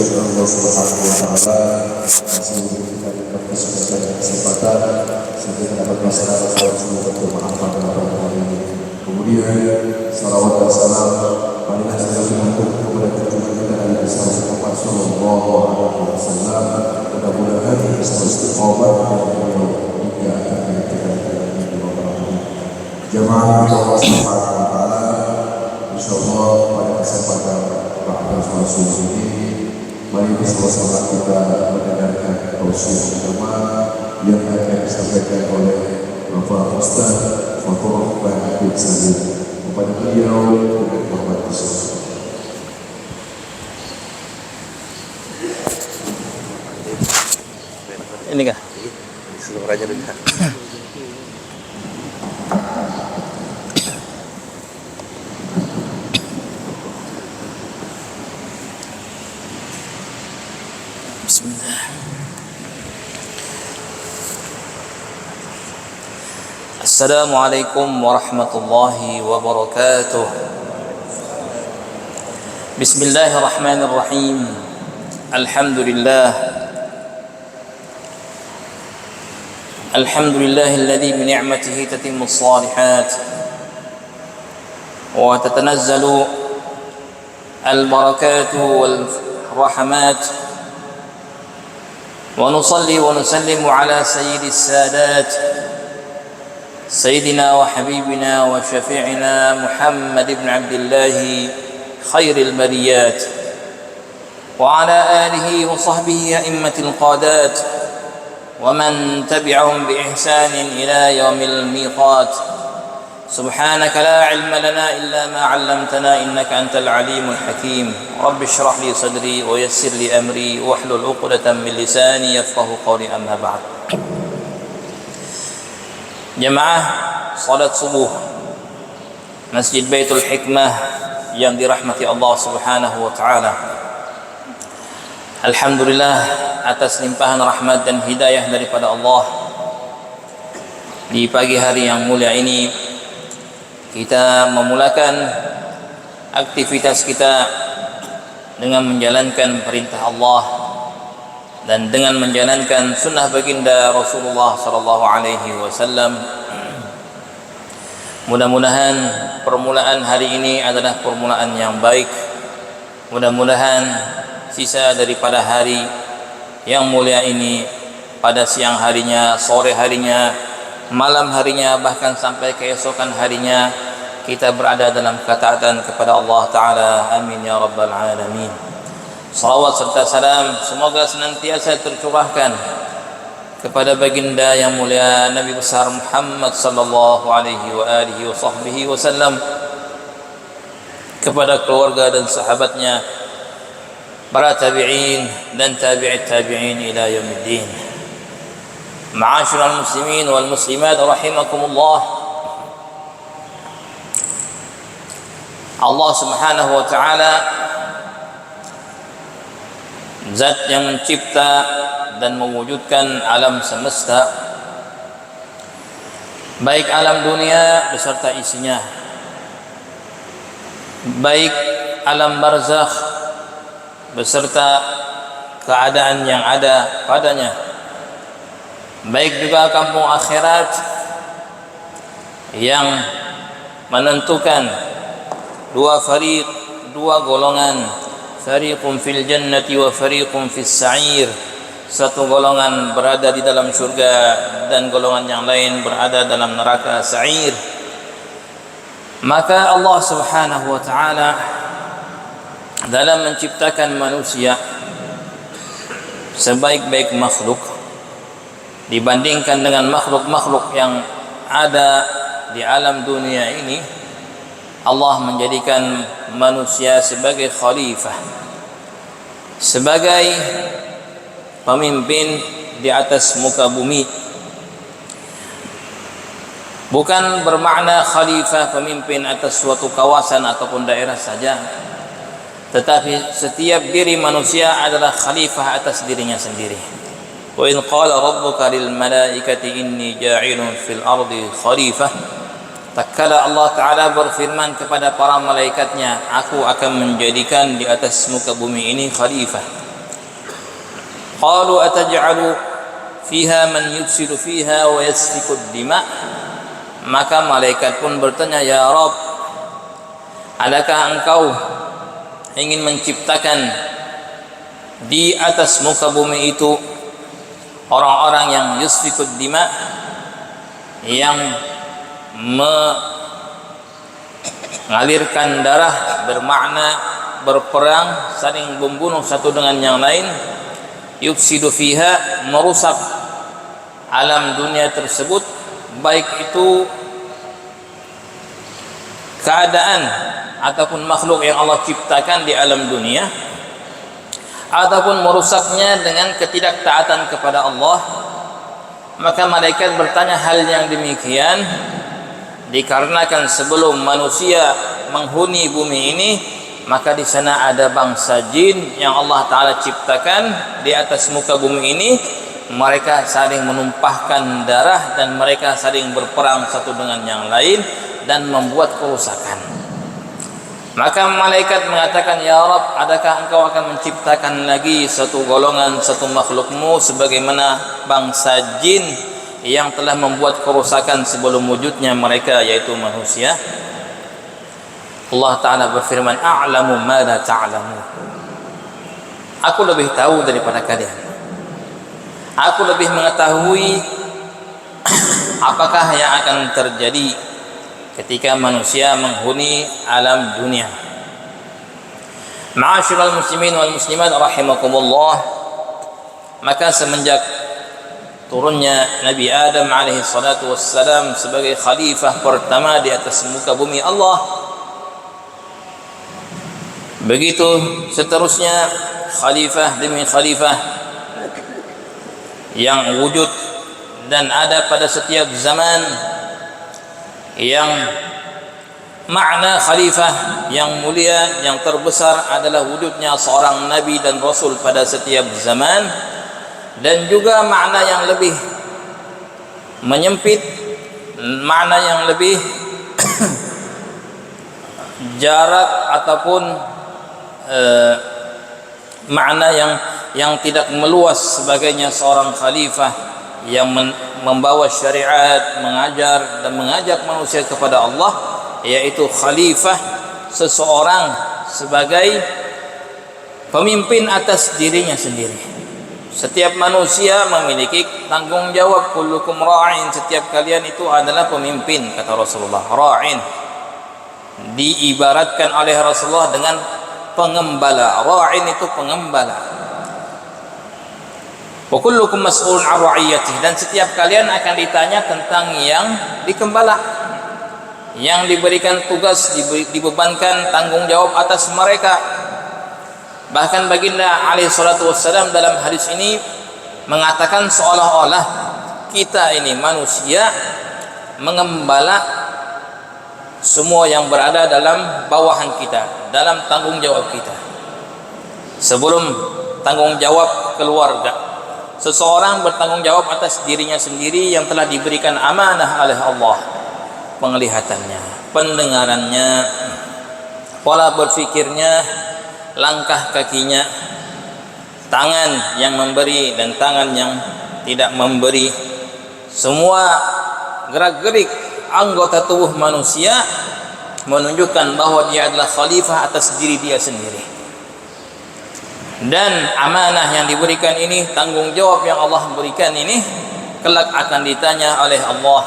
kepada Allah Subhanahu wa taala masih memberikan kesempatan sehingga dapat masyarakat untuk bermanfaat dalam hari ini. Kemudian salawat dan salam marilah kita untuk kepada junjungan kita Nabi Muhammad sallallahu alaihi wasallam. Mudah-mudahan bisa istiqomah hingga akhir kita di jamaah Allah Subhanahu wa taala. Insyaallah pada kesempatan Ba'da Rasul ini mari bersama-sama kita mendengarkan tausiah agama yang akan disampaikan oleh Bapak Ustaz Fathur Rahman Salim kepada beliau dengan hormat besar. Ini kah? Seluruh raja dulu. Bismillah. Assalamualaikum warahmatullahi wabarakatuh. Bismillahirrahmanirrahim. Alhamdulillah. Alhamdulillahilladzi bi ni'matihi tatimmu shalihat wa tatanazzalu al-barakatu wal rahmat. ونصلي ونسلم على سيد السادات سيدنا وحبيبنا وشفيعنا محمد بن عبد الله خير البريات وعلى آله وصحبه أئمة القادات ومن تبعهم بإحسان إلى يوم الميقات. سبحانك لا علم لنا إلا ما علمتنا إنك أنت العليم الحكيم. رب اشرح لي صدري ويسر لي أمري واحلل عقدة من لساني يفقه قولي. أما بعد. Jemaah salat subuh Masjid Baitul Hikmah yang dirahmati Allah Subhanahu wa taala. Alhamdulillah atas limpahan rahmat dan hidayah daripada Allah. Di pagi hari yang mulia ini kita memulakan aktivitas kita dengan menjalankan perintah Allah dan dengan menjalankan sunnah baginda Rasulullah sallallahu alaihi wasallam. Mudah-mudahan permulaan hari ini adalah permulaan yang baik. Mudah-mudahan sisa daripada hari yang mulia ini pada siang harinya, sore harinya, malam harinya, bahkan sampai keesokan harinya kita berada dalam ketaatan kepada Allah Ta'ala. Amin ya Rabbal Alamin. Salawat serta salam semoga senantiasa tercurahkan kepada baginda yang mulia Nabi besar Muhammad sallallahu alaihi wa alihi wa sahbihi wasallam, kepada keluarga dan sahabatnya, para tabi'in dan tabi'it tabi'in ila yaumiddin. Ma'asyiral muslimin wal muslimat rahimakumullah. Allah Subhanahu wa taala zat yang mencipta dan mewujudkan alam semesta, baik alam dunia beserta isinya, baik alam barzakh beserta keadaan yang ada padanya, baik juga kampung akhirat yang menentukan dua fariq, dua golongan, fariqun fil jannati wa fariqun fis sa'ir. Satu golongan berada di dalam surga dan golongan yang lain berada dalam neraka sa'ir. Maka Allah Subhanahu wa taala dalam menciptakan manusia sebaik-baik makhluk dibandingkan dengan makhluk-makhluk yang ada di alam dunia ini, Allah menjadikan manusia sebagai khalifah, sebagai pemimpin di atas muka bumi. Bukan bermakna khalifah pemimpin atas suatu kawasan ataupun daerah saja, tetapi setiap diri manusia adalah khalifah atas dirinya sendiri. Wa in qala rabbuka lil malaikati inni ja'ilun fil ardi khalifah, tatkala Allah Ta'ala berfirman kepada para malaikatnya, aku akan menjadikan di atas muka bumi ini khalifah. qalu ataj'alu fiha man yufsidu fiha wa yasfiku dima. Maka malaikat pun bertanya, ya Rabb, adakah engkau ingin menciptakan di atas muka bumi itu orang-orang yang yusfikud dima, yang mengalirkan darah, bermakna berperang, saling membunuh satu dengan yang lain, yufsidu fiha, merusak alam dunia tersebut, baik itu keadaan ataupun makhluk yang Allah ciptakan di alam dunia, ataupun merusaknya dengan ketidaktaatan kepada Allah. Maka malaikat bertanya hal yang demikian dikarenakan sebelum manusia menghuni bumi ini, maka di sana ada bangsa jin yang Allah Ta'ala ciptakan di atas muka bumi ini. Mereka saling menumpahkan darah dan mereka saling berperang satu dengan yang lain dan membuat kerusakan. Maka malaikat mengatakan, ya Rabb, adakah engkau akan menciptakan lagi satu golongan, satu makhlukmu sebagaimana bangsa jin yang telah membuat kerusakan sebelum wujudnya mereka, yaitu manusia? Allah Ta'ala berfirman, a'lamu ma la ta'lamu. Aku lebih tahu daripada kalian. Aku lebih mengetahui apakah yang akan terjadi ketika manusia menghuni alam dunia. Ma'asyiral muslimin wal muslimat rahimakumullah, maka semenjak turunnya Nabi Adam alaihi salatu wassalam sebagai khalifah pertama di atas muka bumi Allah, begitu seterusnya khalifah demi khalifah yang wujud dan ada pada setiap zaman, yang makna khalifah yang mulia, yang terbesar adalah wujudnya seorang nabi dan rasul pada setiap zaman. Dan juga makna yang lebih menyempit, makna yang lebih jarak ataupun makna yang tidak meluas sebagainya seorang khalifah yang membawa syariat, mengajar dan mengajak manusia kepada Allah, yaitu khalifah, seseorang sebagai pemimpin atas dirinya sendiri. Setiap manusia memiliki tanggung jawab, kullukum ra'in, setiap kalian itu adalah pemimpin, kata Rasulullah. Ra'in diibaratkan oleh Rasulullah dengan pengembala. Ra'in itu pengembala. Wa kullukum mas'ulun 'an ra'iyatihi, dan setiap kalian akan ditanya tentang yang dikembala, yang diberikan tugas, dibebankan tanggung jawab atas mereka. Bahkan baginda alaihi salatu wassalam dalam hadis ini mengatakan seolah-olah kita ini manusia mengembala semua yang berada dalam bawahan kita, dalam tanggung jawab kita. Sebelum tanggung jawab keluarga, seseorang bertanggung jawab atas dirinya sendiri yang telah diberikan amanah oleh Allah. Penglihatannya, pendengarannya, pola berfikirnya, langkah kakinya, tangan yang memberi dan tangan yang tidak memberi, semua gerak-gerik anggota tubuh manusia menunjukkan bahwa dia adalah khalifah atas diri dia sendiri. Dan amanah yang diberikan ini, tanggung jawab yang Allah berikan ini, kelak akan ditanya oleh Allah,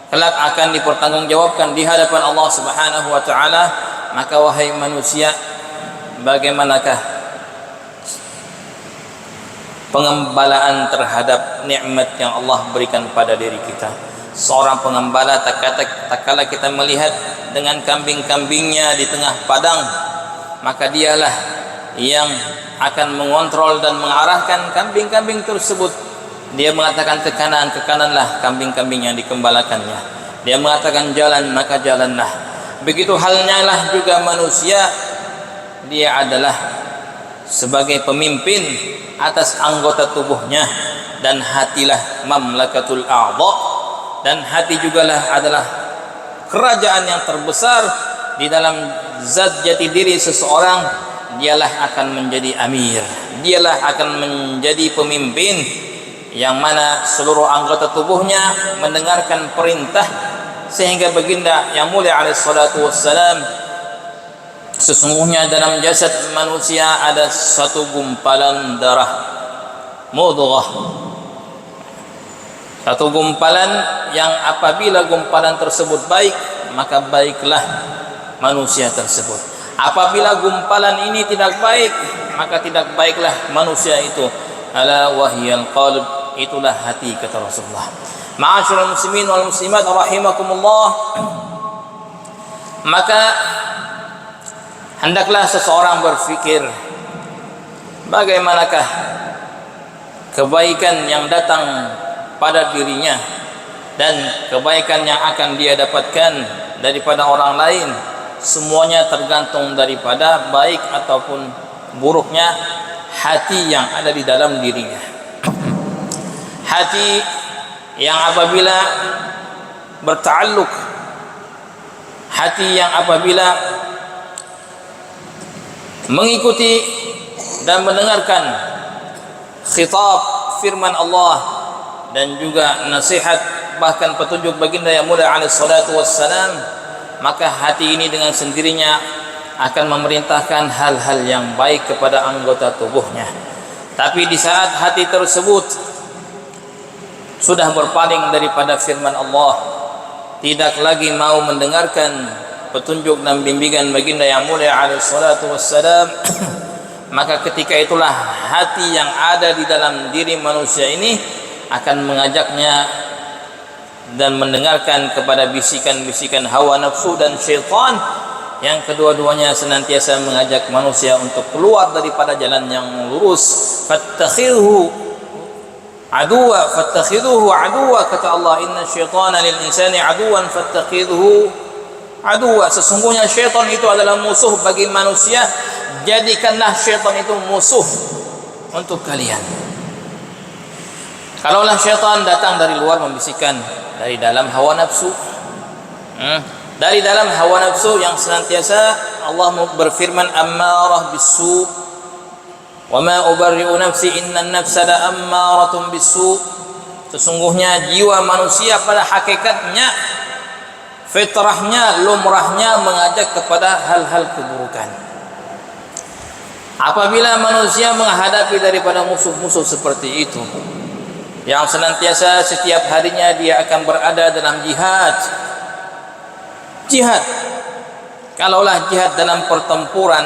kelak akan dipertanggungjawabkan di hadapan Allah Subhanahu wa taala. Maka wahai manusia, bagaimanakah pengembalaan terhadap nikmat yang Allah berikan pada diri kita? Seorang pengembala tak kala kita melihat dengan kambing-kambingnya di tengah padang, maka dialah yang akan mengontrol dan mengarahkan kambing-kambing tersebut. Dia mengatakan ke kanan, ke kananlah kambing-kambing yang dikembalakannya. Dia mengatakan jalan, maka jalanlah. Begitu halnya lah juga manusia, dia adalah sebagai pemimpin atas anggota tubuhnya, dan hatilah mamlakatul a'dha, dan hati jugalah adalah kerajaan yang terbesar di dalam zat jati diri seseorang, dialah akan menjadi amir, dialah akan menjadi pemimpin yang mana seluruh anggota tubuhnya mendengarkan perintah. Sehingga baginda yang mulia alaihi salatu wassalam, sesungguhnya dalam jasad manusia ada satu gumpalan darah, mudghah, satu gumpalan yang apabila gumpalan tersebut baik, maka baiklah manusia tersebut. Apabila gumpalan ini tidak baik, maka tidak baiklah manusia itu. Ala wahyal qalb, itulah hati, kata Rasulullah. Ma'asyiral muslimin wal muslimat rahimakumullah. Maka hendaklah seseorang berfikir, bagaimanakah kebaikan yang datang pada dirinya dan kebaikan yang akan dia dapatkan daripada orang lain. Semuanya tergantung daripada baik ataupun buruknya hati yang ada di dalam dirinya. Hati yang apabila berta'alluq, hati yang apabila mengikuti dan mendengarkan khitab firman Allah dan juga nasihat bahkan petunjuk baginda yang mulia alaihi salatu wassalam, maka hati ini dengan sendirinya akan memerintahkan hal-hal yang baik kepada anggota tubuhnya. Tapi di saat hati tersebut sudah berpaling daripada firman Allah, tidak lagi mau mendengarkan petunjuk dan bimbingan baginda yang mulia alaihi salatu wassalam, maka ketika itulah hati yang ada di dalam diri manusia ini akan mengajaknya dan mendengarkan kepada bisikan-bisikan hawa nafsu dan syaitan, yang kedua-duanya senantiasa mengajak manusia untuk keluar daripada jalan yang lurus. Fattakhidhu aduwa, kata Allah, inna syaitana lil insani aduwan fattakhidhu aduwa. Sesungguhnya syaitan itu adalah musuh bagi manusia, jadikanlah syaitan itu musuh untuk kalian. Kalaulah syaitan datang dari luar membisikkan, dari dalam hawa nafsu, dari dalam hawa nafsu yang senantiasa Allah berfirman, ammarah bisu, wa ma ubarri'u nafsi innan nafsa la ammaratun bisu. Sesungguhnya jiwa manusia pada hakikatnya, fitrahnya, lumrahnya mengajak kepada hal-hal keburukan. Apabila manusia menghadapi daripada musuh-musuh seperti itu, yang senantiasa setiap harinya dia akan berada dalam jihad. Kalaulah jihad dalam pertempuran,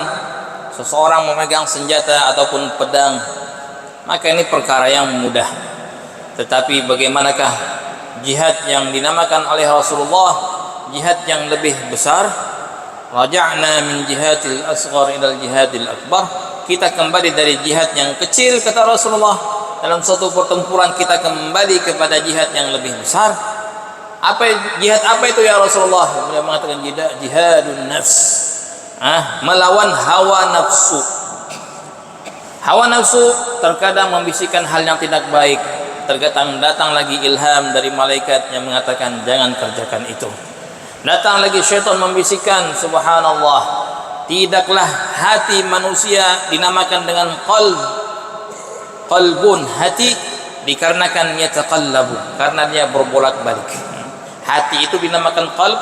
seseorang memegang senjata ataupun pedang, maka ini perkara yang mudah. Tetapi bagaimanakah jihad yang dinamakan oleh Rasulullah, jihad yang lebih besar? Raja'na min jihadil asghar ila jihadil akbar. Kita kembali dari jihad yang kecil, kata Rasulullah. Dalam suatu pertempuran kita kembali kepada jihad yang lebih besar. Jihad apa itu ya Rasulullah? Beliau mengatakan jihadun nafs, melawan hawa nafsu. Hawa nafsu terkadang membisikkan hal yang tidak baik. Terkadang datang lagi ilham dari malaikat yang mengatakan jangan kerjakan itu. Datang lagi syaitan membisikkan, subhanallah, tidaklah hati manusia dinamakan dengan qalbun, hati, dikarenakan yataqallabu, karena dia berbolak-balik. Hati itu dinamakan qalb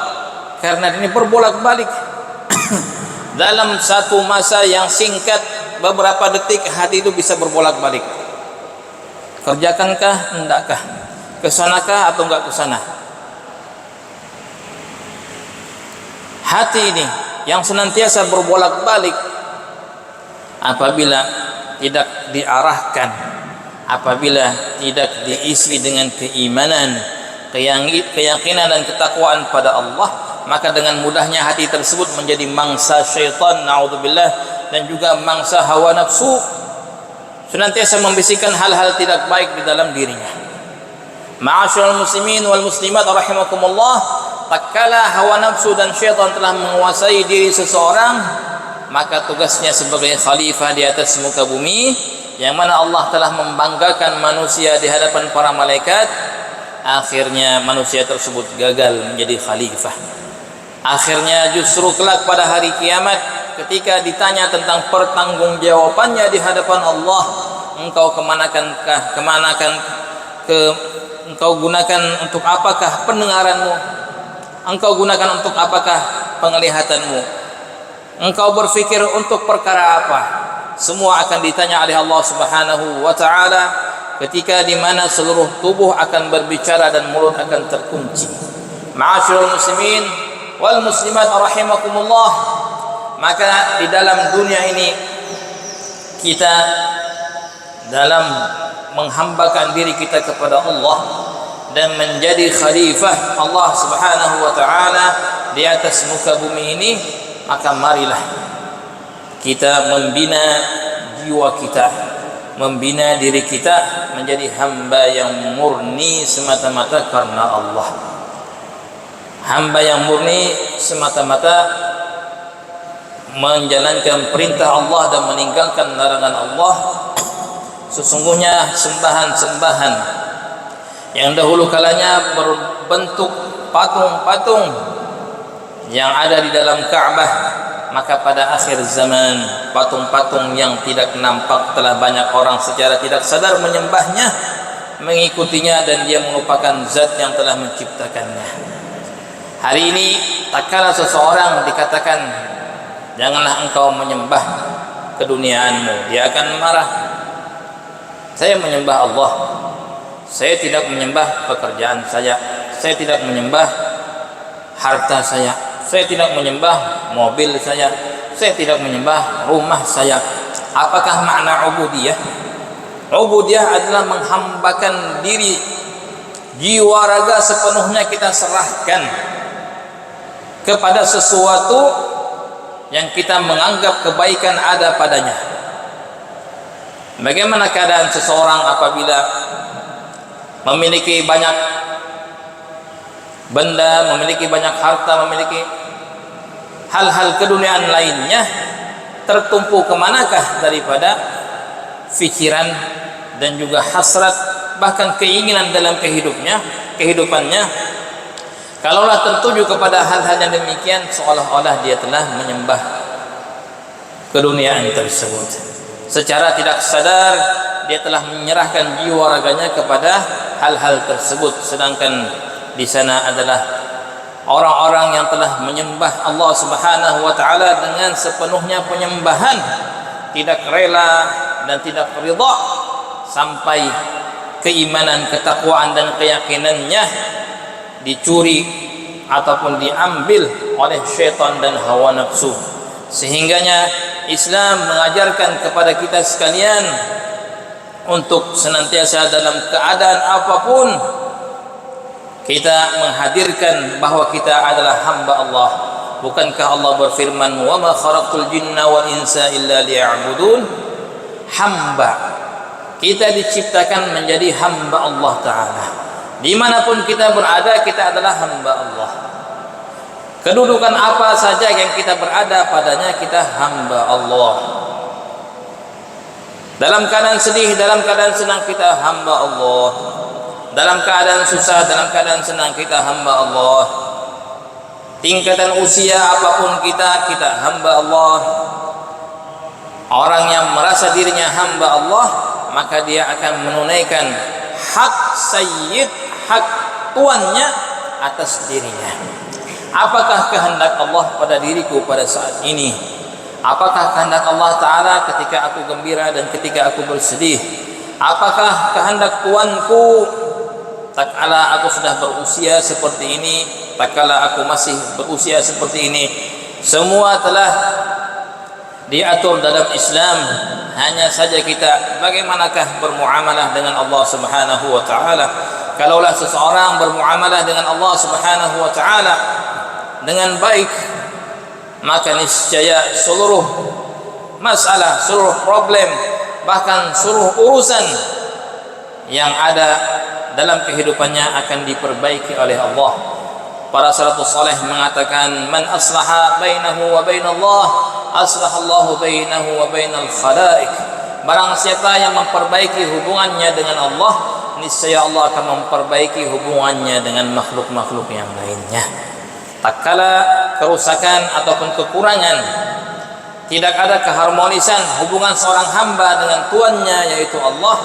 karena ini berbolak-balik. Dalam satu masa yang singkat, beberapa detik, hati itu bisa berbolak-balik. Kerjakankah, endakkah? Kesanakah atau enggak kesana? Hati ini yang senantiasa berbolak-balik, apabila tidak diarahkan, apabila tidak diisi dengan keimanan, keyakinan dan ketakwaan pada Allah, maka dengan mudahnya hati tersebut menjadi mangsa syaitan, naudzubillah, dan juga mangsa hawa nafsu, senantiasa membisikkan hal-hal tidak baik di dalam dirinya. Ma'asyiral muslimin wal muslimat rahimakumullah, tatkala hawa nafsu dan syaitan telah menguasai diri seseorang, maka tugasnya sebagai khalifah di atas muka bumi, yang mana Allah telah membanggakan manusia di hadapan para malaikat, akhirnya manusia tersebut gagal menjadi khalifah. Akhirnya justru kelak pada hari kiamat, ketika ditanya tentang pertanggungjawabannya di hadapan Allah, engkau engkau gunakan untuk apakah pendengaranmu? Engkau gunakan untuk apakah penglihatanmu? Engkau berfikir untuk perkara apa? Semua akan ditanya oleh Allah Subhanahu wa taala ketika di mana seluruh tubuh akan berbicara dan mulut akan terkunci. Ma'asyiral muslimin wal muslimat rahimakumullah, maka di dalam dunia ini kita dalam menghambakan diri kita kepada Allah dan menjadi khalifah Allah Subhanahu wa taala di atas muka bumi ini, maka marilah kita membina jiwa kita, membina diri kita menjadi hamba yang murni semata-mata karena Allah. Hamba yang murni semata-mata menjalankan perintah Allah dan meninggalkan larangan Allah. Sesungguhnya sembahan-sembahan yang dahulu kalanya berbentuk patung-patung yang ada di dalam Ka'bah, maka pada akhir zaman patung-patung yang tidak nampak telah banyak orang secara tidak sadar menyembahnya, mengikutinya, dan dia melupakan zat yang telah menciptakannya. Hari ini tak kala seseorang dikatakan janganlah engkau menyembah keduniaanmu, dia akan marah. Saya menyembah Allah, saya tidak menyembah pekerjaan saya tidak menyembah harta saya tidak menyembah mobil saya tidak menyembah rumah saya. Apakah makna ubudiyah? Ubudiyah adalah menghambakan diri, jiwa raga sepenuhnya kita serahkan kepada sesuatu yang kita menganggap kebaikan ada padanya. Bagaimana keadaan seseorang apabila memiliki banyak benda, memiliki banyak harta, memiliki hal-hal keduniaan lainnya, tertumpu kemanakah daripada fikiran dan juga hasrat, bahkan keinginan dalam kehidupannya? Kalaulah tertuju kepada hal-hal yang demikian, seolah-olah dia telah menyembah keduniaan tersebut. Secara tidak sadar dia telah menyerahkan jiwa raganya kepada hal-hal tersebut, sedangkan di sana adalah orang-orang yang telah menyembah Allah Subhanahu wa taala dengan sepenuhnya penyembahan, tidak rela dan tidak ridha sampai keimanan, ketakwaan dan keyakinannya dicuri ataupun diambil oleh syaitan dan hawa nafsu. Sehingganya Islam mengajarkan kepada kita sekalian untuk senantiasa dalam keadaan apapun kita menghadirkan bahwa kita adalah hamba Allah. Bukankah Allah berfirman, "Wa ma khalaqtul jinna wal insa illa liya'budun"? Hamba, kita diciptakan menjadi hamba Allah Ta'ala. Dimanapun kita berada, kita adalah hamba Allah. Kedudukan apa saja yang kita berada padanya, kita hamba Allah. Dalam keadaan sedih, dalam keadaan senang, kita hamba Allah. Dalam keadaan susah, dalam keadaan senang, kita hamba Allah. Tingkatan usia apapun kita hamba Allah. Orang yang merasa dirinya hamba Allah, maka dia akan menunaikan hak sayyid, hak tuannya atas dirinya. Apakah kehendak Allah pada diriku pada saat ini? Apakah kehendak Allah Ta'ala ketika aku gembira dan ketika aku bersedih? Apakah kehendak tuanku tak kala aku sudah berusia seperti ini, tak kala aku masih berusia seperti ini? Semua telah diatur dalam Islam. Hanya saja kita bagaimanakah bermuamalah dengan Allah Subhanahu wa taala. Kalaulah seseorang bermuamalah dengan Allah Subhanahu wa taala dengan baik, maka niscaya seluruh masalah, seluruh problem, bahkan seluruh urusan yang ada dalam kehidupannya akan diperbaiki oleh Allah. Para salafus saleh mengatakan, "Man aslaha bainahu wa bainallah, aslahallahu bainahu wa bainal khalaiq." Barang siapa yang memperbaiki hubungannya dengan Allah, niscaya Allah akan memperbaiki hubungannya dengan makhluk-makhluk yang lainnya. Tak kala kerusakan ataupun kekurangan tidak ada keharmonisan hubungan seorang hamba dengan tuannya yaitu Allah,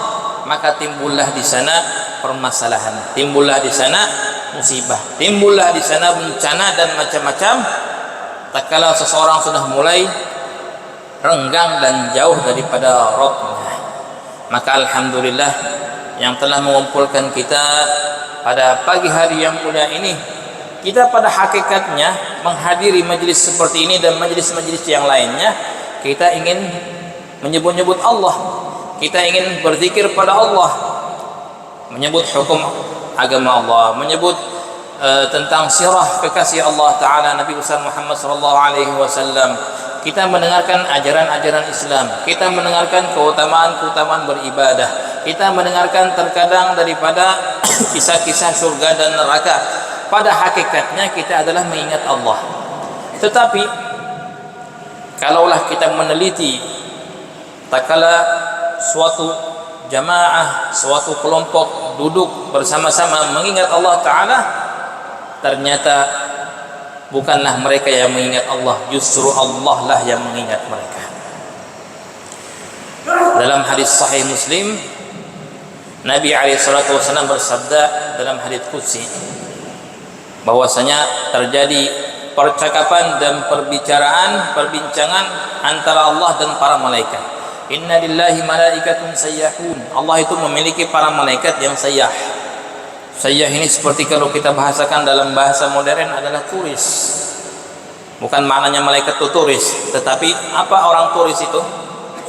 maka timbullah di sana permasalahan, timbullah di sana musibah, timbullah di sana bencana dan macam-macam. Tatkala seseorang sudah mulai renggang dan jauh daripada Rabbnya, maka alhamdulillah yang telah mengumpulkan kita pada pagi hari yang mulia ini. Kita pada hakikatnya menghadiri majlis seperti ini dan majlis-majlis yang lainnya, kita ingin menyebut-nyebut Allah, kita ingin berzikir pada Allah, menyebut hukum agama Allah, menyebut tentang sirah kekasih Allah Ta'ala Nabi besar Muhammad SAW. Kita mendengarkan ajaran-ajaran Islam, kita mendengarkan keutamaan-keutamaan beribadah, kita mendengarkan terkadang daripada kisah-kisah surga dan neraka. Pada hakikatnya kita adalah mengingat Allah. Tetapi kalaulah kita meneliti, tak kala suatu jamaah, suatu kelompok duduk bersama-sama mengingat Allah Ta'ala, ternyata bukanlah mereka yang mengingat Allah, justru Allah lah yang mengingat mereka. Dalam hadis sahih Muslim, Nabi SAW bersabda dalam hadis qudsi bahwasanya terjadi percakapan dan perbincangan antara Allah dan para malaikat. Inna lillahi malaikatun sayyahun. Allah itu memiliki para malaikat yang sayyah. Sayyah ini seperti kalau kita bahasakan dalam bahasa modern adalah turis. Bukan maknanya malaikat itu turis, tetapi apa orang turis itu?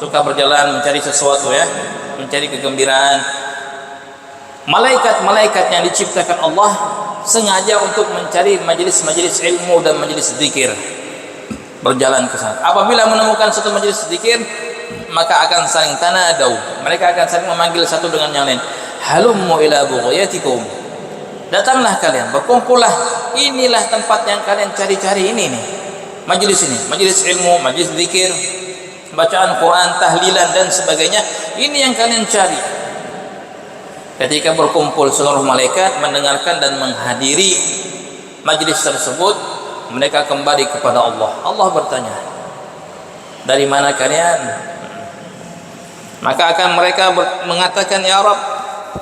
Suka berjalan mencari sesuatu ya, mencari kegembiraan. Malaikat-malaikat yang diciptakan Allah sengaja untuk mencari majelis-majelis ilmu dan majelis zikir, berjalan ke sana. Apabila menemukan satu majelis zikir, maka akan saling tanadau, mereka akan saling memanggil satu dengan yang lain. Halummu ila bughayatikum, datanglah kalian, berkumpullah, inilah tempat yang kalian cari-cari ini nih. Majelis ini, majelis ilmu, majelis zikir, bacaan Quran, tahlilan dan sebagainya, ini yang kalian cari. Ketika berkumpul seluruh malaikat mendengarkan dan menghadiri majlis tersebut, mereka kembali kepada Allah. Allah bertanya, dari mana kalian? Maka akan mereka mengatakan, ya Rabb,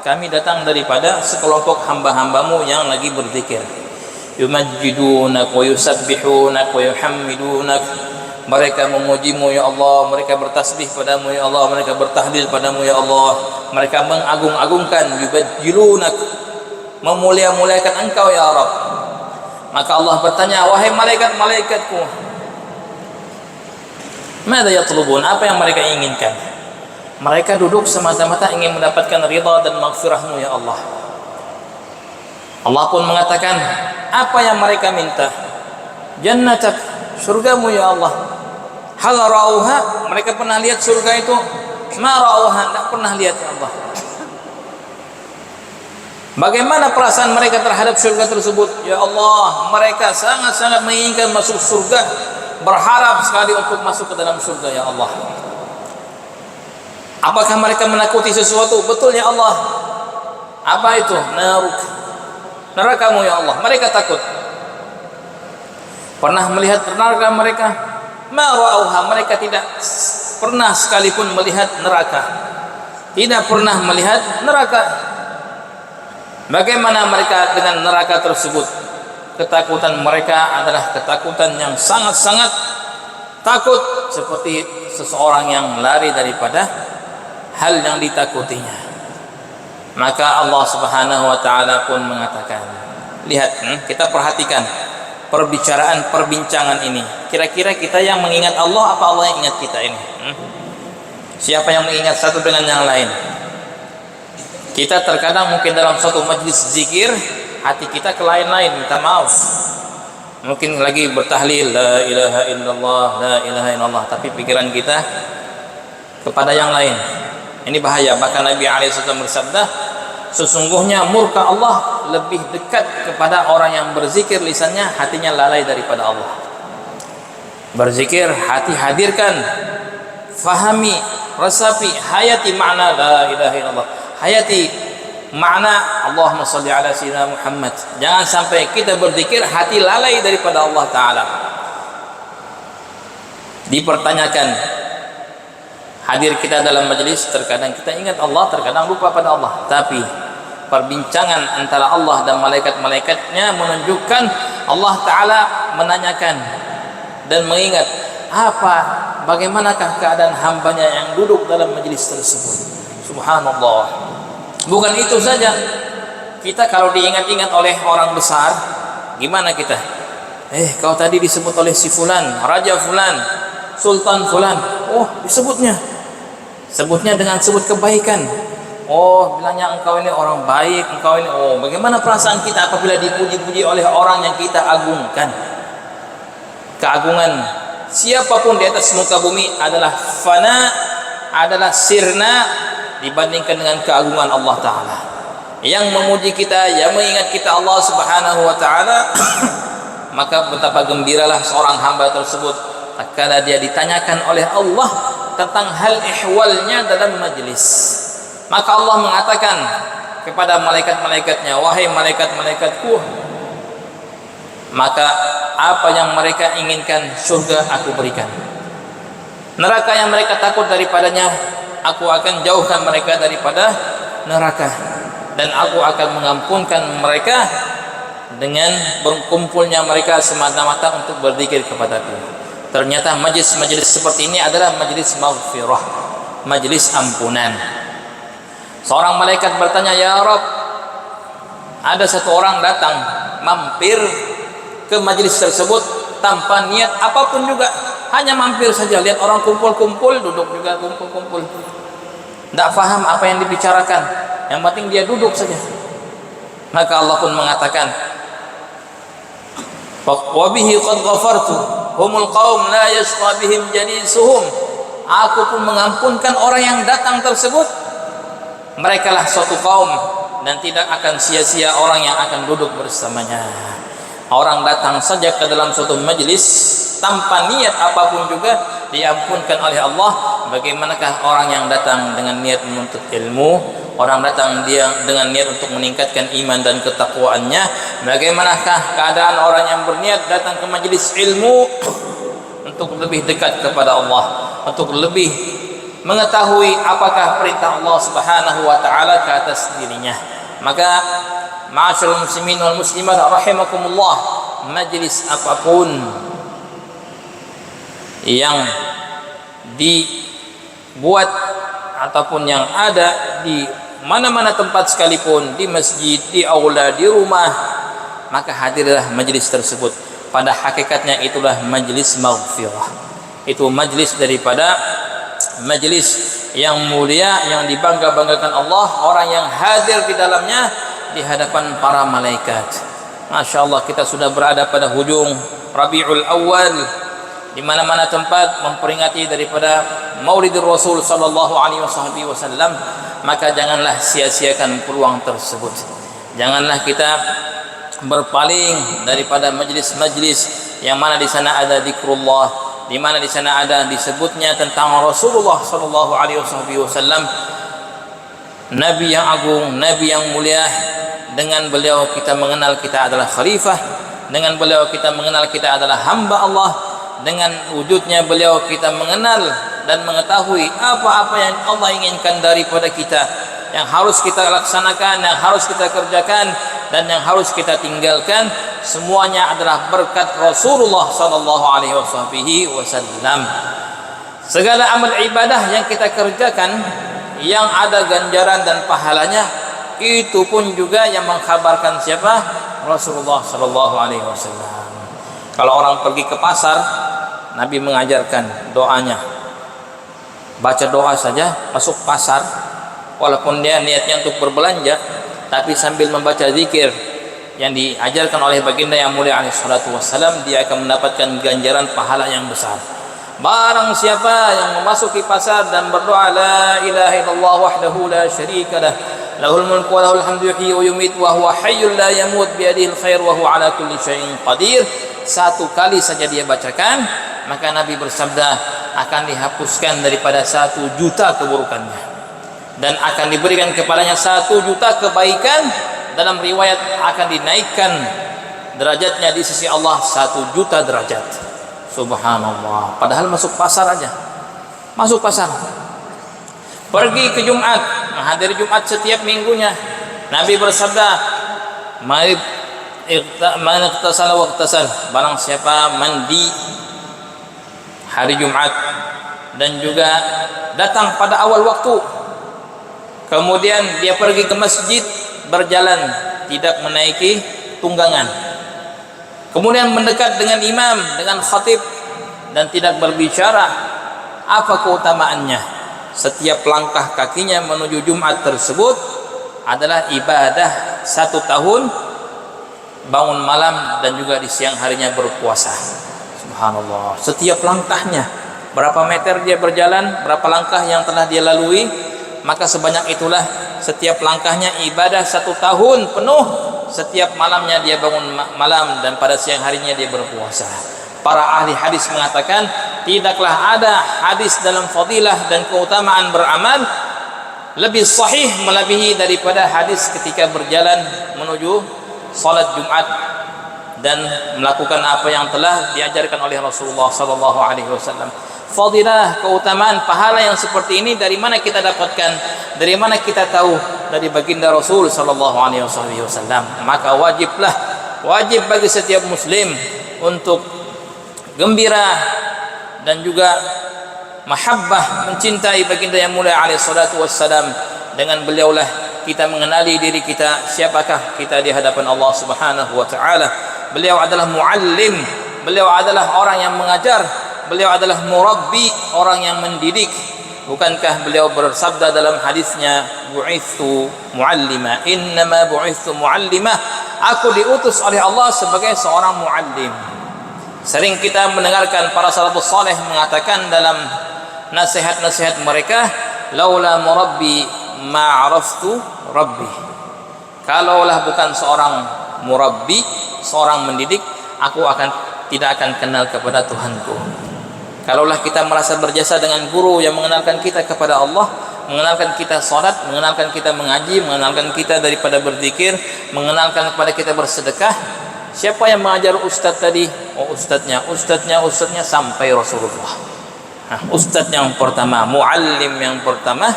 kami datang daripada sekelompok hamba-hambamu yang lagi berzikir. Yumajjidunak wa yusabbihunak wa yuhammidunak. Mereka memujimu ya Allah, mereka bertasbih padamu ya Allah, mereka bertahlil padamu ya Allah, mereka mengagung-agungkan, yubajjilunak, memulia-muliakan engkau ya Rabb. Maka Allah bertanya, wahai malaikat-malaikatku, madza yatlubun, apa yang mereka inginkan? Mereka duduk semata-mata ingin mendapatkan ridha dan maghfirahmu ya Allah. Allah pun mengatakan, apa yang mereka minta? Jannatak, surgamu ya Allah. Hal ra'auha, mereka pernah lihat surga itu? Ma ra'auha, tidak pernah lihat ya Allah. Bagaimana perasaan mereka terhadap surga tersebut? Ya Allah, mereka sangat-sangat menginginkan masuk surga, berharap sekali untuk masuk ke dalam surga ya Allah. Apakah mereka menakuti sesuatu? Betul ya Allah. Apa itu? Naruk, nerakamu ya Allah. Mereka takut. Pernah melihat neraka mereka? Ma ra'auha, mereka tidak pernah sekalipun melihat neraka. Tidak pernah melihat neraka. Bagaimana mereka dengan neraka tersebut? Ketakutan mereka adalah ketakutan yang sangat-sangat takut, seperti seseorang yang lari daripada hal yang ditakutinya. Maka Allah Subhanahu wa taala pun mengatakan, lihat, kita perhatikan perbincangan ini. Kira-kira kita yang mengingat Allah apa Allah yang ingat kita ini? Siapa yang mengingat satu dengan yang lain? Kita terkadang mungkin dalam satu majlis zikir, hati kita ke lain-lain, minta maaf. Mungkin lagi bertahlil, la ilaha illallah, la ilaha illallah, tapi pikiran kita kepada yang lain. Ini bahaya. Bahkan Nabi SAW bersabda, sesungguhnya murka Allah lebih dekat kepada orang yang berzikir lisannya, hatinya lalai daripada Allah. Berzikir, hati hadirkan, fahami, resapi, hayati makna la ilaha illallah, hayati makna Allahumma salli ala sayyidina Muhammad. Jangan sampai kita berzikir hati lalai daripada Allah Ta'ala. dipertanyakan. Hadir kita dalam majelis, terkadang kita ingat Allah, terkadang lupa pada Allah. Tapi perbincangan antara Allah dan malaikat-malaikatnya menunjukkan Allah Ta'ala menanyakan dan mengingat bagaimanakah keadaan hambanya yang duduk dalam majelis tersebut. Subhanallah. Bukan itu saja, kita kalau diingat-ingat oleh orang besar, gimana kita? Kau tadi disebut oleh si fulan, raja fulan, sultan fulan. Oh, sebutnya dengan sebut kebaikan. Oh, bilangnya engkau ini orang baik, engkau ini. Oh, bagaimana perasaan kita apabila dipuji-puji oleh orang yang kita agungkan? Keagungan siapapun di atas muka bumi adalah fana, adalah sirna dibandingkan dengan keagungan Allah Ta'ala. Yang memuji kita, yang mengingat kita Allah Subhanahu wa Ta'ala, maka betapa gembiralah seorang hamba tersebut tatkala dia ditanyakan oleh Allah tentang hal ihwalnya dalam majlis. Maka Allah mengatakan kepada malaikat-malaikatnya, wahai malaikat-malaikatku, maka apa yang mereka inginkan surga aku berikan, neraka yang mereka takut daripadanya aku akan jauhkan mereka daripada neraka, dan aku akan mengampunkan mereka dengan berkumpulnya mereka semata-mata untuk berzikir kepadaku. Ternyata majlis-majlis seperti ini adalah majlis maghfirah, majlis ampunan. Seorang malaikat bertanya, ya Rabb, ada satu orang datang mampir ke majlis tersebut tanpa niat apapun juga, hanya mampir saja, lihat orang kumpul-kumpul, duduk juga kumpul-kumpul, tidak faham apa yang dibicarakan, yang penting dia duduk saja. Maka Allah pun mengatakan, wa bihi qad ghafartu humul qaum la yashqa bihim jalisuhum. Aku pun mengampunkan orang yang datang tersebut, mereka lah suatu kaum dan tidak akan sia-sia orang yang akan duduk bersamanya. Orang datang saja ke dalam suatu majlis tanpa niat apapun juga diampunkan oleh Allah. Bagaimanakah orang yang datang dengan niat menuntut ilmu, orang datang dia dengan niat untuk meningkatkan iman dan ketakwaannya? Bagaimanalah keadaan orang yang berniat datang ke majlis ilmu untuk lebih dekat kepada Allah, untuk lebih mengetahui apakah perintah Allah Subhanahu wa taala ke atas dirinya? Maka ma'asyiral muslimin wal muslimat rahimakumullah, majlis apapun yang dibuat ataupun yang ada di mana-mana tempat sekalipun, di masjid, di aula, di rumah, maka hadirlah majlis tersebut. Pada hakikatnya itulah majlis maghfirah. Itu majlis daripada majlis yang mulia, yang dibangga-banggakan Allah, orang yang hadir di dalamnya di hadapan para malaikat. Masya Allah, kita sudah berada pada hujung Rabiul Awal, di mana-mana tempat memperingati daripada Maulidur Rasul sallallahu alaihi wasallam. Maka janganlah sia-siakan peluang tersebut. Janganlah kita berpaling daripada majlis-majlis yang mana di sana ada zikrullah, di mana di sana ada disebutnya tentang Rasulullah sallallahu alaihi wasallam, nabi yang agung, nabi yang mulia. Dengan beliau kita mengenal kita adalah khalifah, dengan beliau kita mengenal kita adalah hamba Allah, dengan wujudnya beliau kita mengenal dan mengetahui apa-apa yang Allah inginkan daripada kita, yang harus kita laksanakan, yang harus kita kerjakan, dan yang harus kita tinggalkan. Semuanya adalah berkat Rasulullah sallallahu alaihi wasallam. Segala amal ibadah yang kita kerjakan yang ada ganjaran dan pahalanya, itu pun juga yang mengkhabarkan siapa? Rasulullah sallallahu alaihi wasallam. Kalau orang pergi ke pasar, Nabi mengajarkan doanya. Baca doa saja masuk pasar, walaupun dia niatnya untuk berbelanja, tapi sambil membaca zikir yang diajarkan oleh baginda yang mulia alaihi salatu wassalam, dia akan mendapatkan ganjaran pahala yang besar. Barang siapa yang memasuki pasar dan berdoa la ilaha illallah wahdahu la syarika lah, lahul mulku wa lahul hamdu yuhyi wa yumiit wa huwa hayyul la yamut bi yadihi alkhair wa huwa ala kulli syai'in qadir, satu kali saja dia bacakan, maka Nabi bersabda akan dihapuskan daripada 1 juta keburukannya dan akan diberikan kepadanya 1 juta kebaikan. Dalam riwayat akan dinaikkan derajatnya di sisi Allah 1 juta derajat. Subhanallah. Padahal masuk pasar aja. Masuk pasar. Pergi ke Jumat, menghadiri Jumat setiap minggunya. Nabi bersabda, "Man iqtasala waqtasal." Barang siapa mandi hari Jumat dan juga datang pada awal waktu, kemudian dia pergi ke masjid berjalan, tidak menaiki tunggangan, kemudian mendekat dengan imam, dengan khatib, dan tidak berbicara, apa keutamaannya? Setiap langkah kakinya menuju Jumat tersebut adalah ibadah 1 tahun, bangun malam dan juga di siang harinya berpuasa. Subhanallah. Setiap langkahnya, berapa meter dia berjalan, berapa langkah yang telah dia lalui, maka sebanyak itulah setiap langkahnya ibadah 1 tahun penuh. Setiap malamnya dia bangun malam dan pada siang harinya dia berpuasa. Para ahli hadis mengatakan, tidaklah ada hadis dalam fadilah dan keutamaan beramal lebih sahih melebihi daripada hadis ketika berjalan menuju salat Jumat dan melakukan apa yang telah diajarkan oleh Rasulullah sallallahu alaihi wasallam. Fadilah, keutamaan, pahala yang seperti ini dari mana kita dapatkan? Dari mana kita tahu? Dari baginda Rasul sallallahu alaihi wasallam. Maka wajib bagi setiap muslim untuk gembira dan juga mahabbah, mencintai baginda yang mulia alaihi salatu wassalam. Dengan beliaulah kita mengenali diri kita, siapakah kita di hadapan Allah Subhanahu wa taala. Beliau adalah muallim, beliau adalah orang yang mengajar, beliau adalah murabbi, orang yang mendidik. Bukankah beliau bersabda dalam hadisnya, bu'ithu muallima, innama bu'ithu muallima, aku diutus oleh Allah sebagai seorang muallim. Sering kita mendengarkan para salafus saleh mengatakan dalam nasihat-nasihat mereka, laula murabbi ma'araftu rabbi. Kalaulah bukan seorang murabbi, seorang mendidik, aku tidak akan kenal kepada Tuhanku. Kalaulah kita merasa berjasa dengan guru yang mengenalkan kita kepada Allah, mengenalkan kita salat, mengenalkan kita mengaji, mengenalkan kita daripada berzikir, mengenalkan kepada kita bersedekah. Siapa yang mengajar ustaz tadi? Oh, ustaznya sampai Rasulullah. Nah, ustaz yang pertama, muallim yang pertama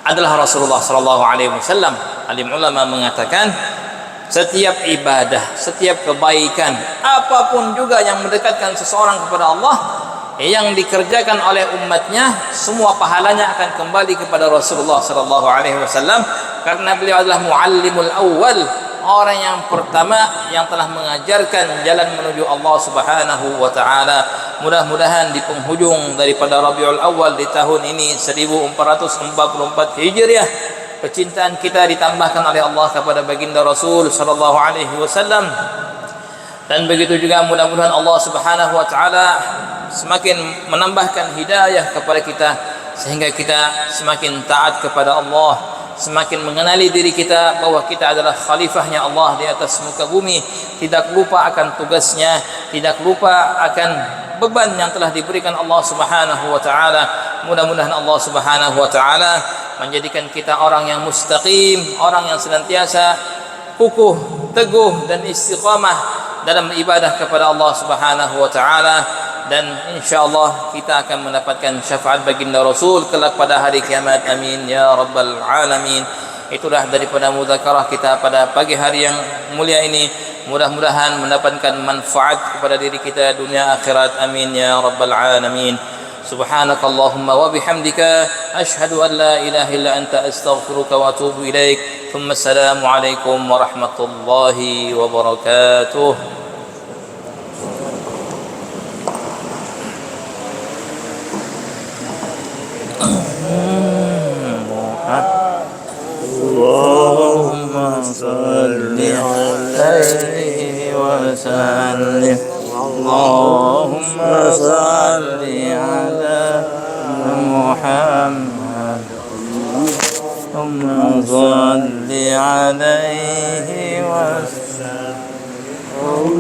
adalah Rasulullah sallallahu alaihi wasallam. Alim ulama mengatakan, setiap ibadah, setiap kebaikan, apapun juga yang mendekatkan seseorang kepada Allah, yang dikerjakan oleh umatnya, semua pahalanya akan kembali kepada Rasulullah sallallahu alaihi wasallam, karena beliau adalah muallimul awal, orang yang pertama yang telah mengajarkan jalan menuju Allah Subhanahu wa taala. Mudah-mudahan di penghujung daripada Rabiul Awal di tahun ini 1444 Hijriah, kecintaan kita ditambahkan oleh Allah kepada baginda Rasul sallallahu alaihi wasallam, dan begitu juga mudah-mudahan Allah Subhanahu wa taala semakin menambahkan hidayah kepada kita sehingga kita semakin taat kepada Allah, semakin mengenali diri kita bahwa kita adalah khalifahnya Allah di atas muka bumi, tidak lupa akan tugasnya, tidak lupa akan beban yang telah diberikan Allah Subhanahu wa taala. Mudah-mudahan Allah Subhanahu wa taala menjadikan kita orang yang mustaqim, orang yang senantiasa kukuh, teguh dan istiqamah dalam ibadah kepada Allah Subhanahu wa taala, dan insyaallah kita akan mendapatkan syafaat baginda Rasul kelak pada hari kiamat. Amin ya rabbal alamin. Itulah daripada mudzakarah kita pada pagi hari yang mulia ini. Mudah-mudahan mendapatkan manfaat kepada diri kita dunia akhirat. Amin ya rabbal alamin. Subhanakallahumma wa bihamdika asyhadu an la ilaha illa anta astaghfiruka wa atubu ilaik. Thumma assalamu alaikum warahmatullahi wabarakatuh. Allahumma salli alaihi wa sallim. Allahumma salli ala Muhammad. Allahumma salli alaihi wa sallim.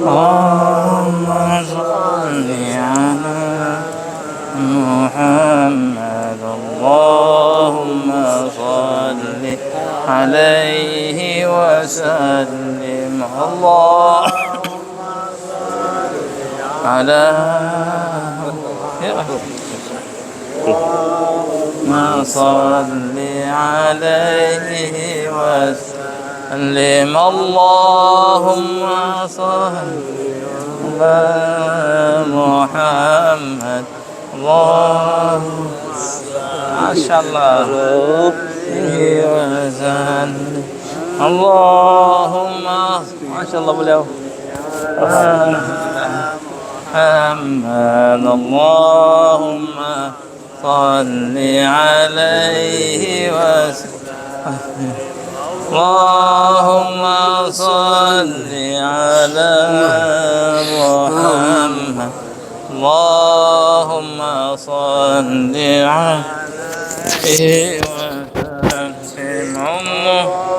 Allahumma salli ala Muhammad. Allahumma salli alaihi wa sallim. على ما صل عليه وسلم اللهم صل على محمد اللهم ما شاء الله وسلم اللهم ما شاء الله beliau محمد اللهم صل عليه وسلم اللهم صل على محمد اللهم صل عليه وسلم